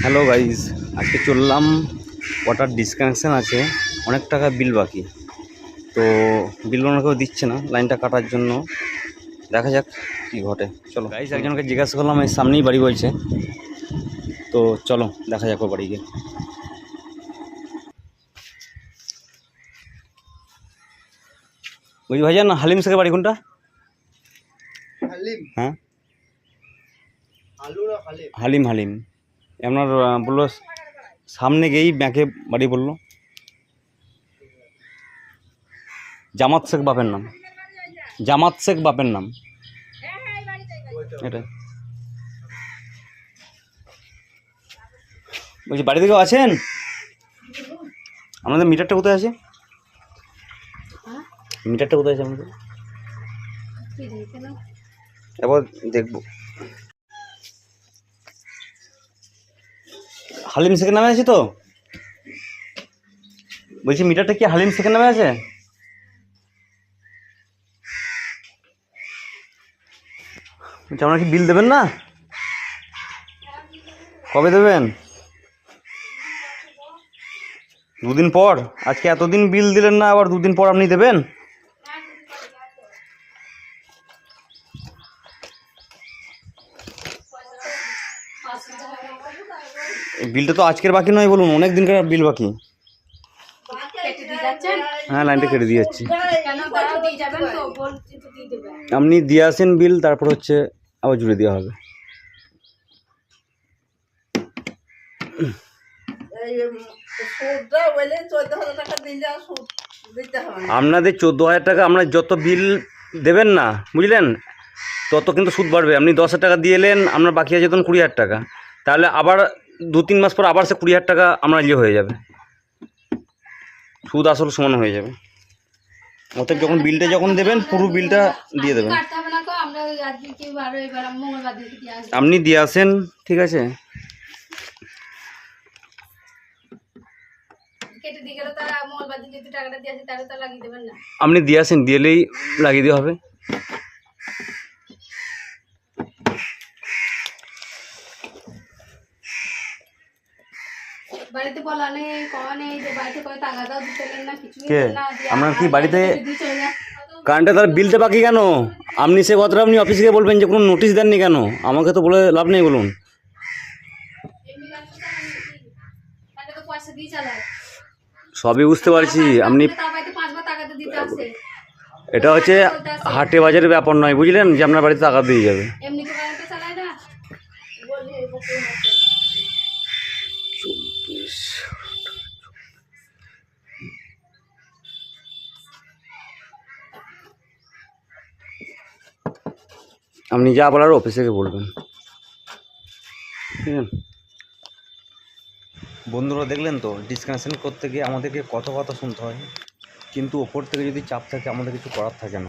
Hello guys, আজকে চললাম। Water ডিসকানেকশান আছে, অনেক টাকা বিল বাকি। তো বিল ওনাকেও দিচ্ছে না লাইনটা কাটার জন্য। দেখা যাক কি ঘটে। চলো গাইজ, একজনকে জিজ্ঞাসা করলাম, এই সামনেই বাড়ি বলছে। তো চলো দেখা যাক ও বাড়ি গিয়ে। বুঝি ভাইজান, হালিম শেখের বাড়ি কোনটা? হ্যাঁ, হালিম হালিম আপনার বললো সামনে গিয়েই ব্যাঁকে বাড়ি বললো। জামাত শেখ বাপের নাম, জামাত শেখ বাপের নাম এটা। বলছি বাড়ি থেকেও আছেন? আপনাদের মিটারটা কোথায় আছে? মিটারটা কোথায় আছে আমাদের? এবার দেখবো। হালিম শেখের নামে আছে তো? বলছি মিটারটা কি হালিম শেখের নামে আছে? আপনারা কি বিল দেবেন না? কবে দেবেন? দুদিন পর? আজকে এতদিন বিল দিলেন না, আবার দুদিন পর আপনি দেবেন? এই বিলটা তো আজকের বাকি নয়, বলুন অনেক দিনকার বিল বাকি। হ্যাঁ, লাইনটা কেটে দিয়ে যাচ্ছি। আপনি দিয়ে আসেন বিল, তারপর হচ্ছে আবার জুড়ে দেওয়া হবে। আপনাদের 14,000 টাকা, আপনার যত বিল দেবেন না বুঝলেন, তত কিন্তু সুদ বাড়বে। আপনি 10,000 টাকা দিয়ে এলেন, আপনার বাকি আছে তখন 20,000 টাকা। তাহলে আবার 2-3 মাস পর আবার সে 20,000 টাকা আপনার ইয়ে হয়ে যাবে, সুদ আসল সমান হয়ে যাবে। অতএব যখন বিলটা যখন দেবেন, পুরো বিলটা দিয়ে দেবেন। আপনি দিয়ে আসেন, ঠিক আছে? আপনি দিয়ে আসেন, দিলেই লাগিয়ে দেওয়া হবে। আপনার কি বাড়িতে কারেন্টে তার বিলটা বাকি কেন? আপনি সে কথাটা আপনি অফিসে গিয়ে বলবেন যে কোনো নোটিশ দেননি কেন। আমাকে তো বলে লাভ নেই, বলুন। সবই বুঝতে পারছি আপনি, এটা হচ্ছে হাটে বাজারের ব্যাপার নয়, বুঝলেন, যে আপনার বাড়িতে টাকা দিয়ে যাবে। আপনি যা বলার অফিসে গিয়ে বলবেন, ঠিক আছে? বন্ধুরা দেখলেন তো, ডিসকানেকশন করতে গিয়ে আমাদেরকে কত কথা শুনতে হয়, কিন্তু ওপর থেকে যদি চাপ থাকে আমাদের কিছু করার থাকে না।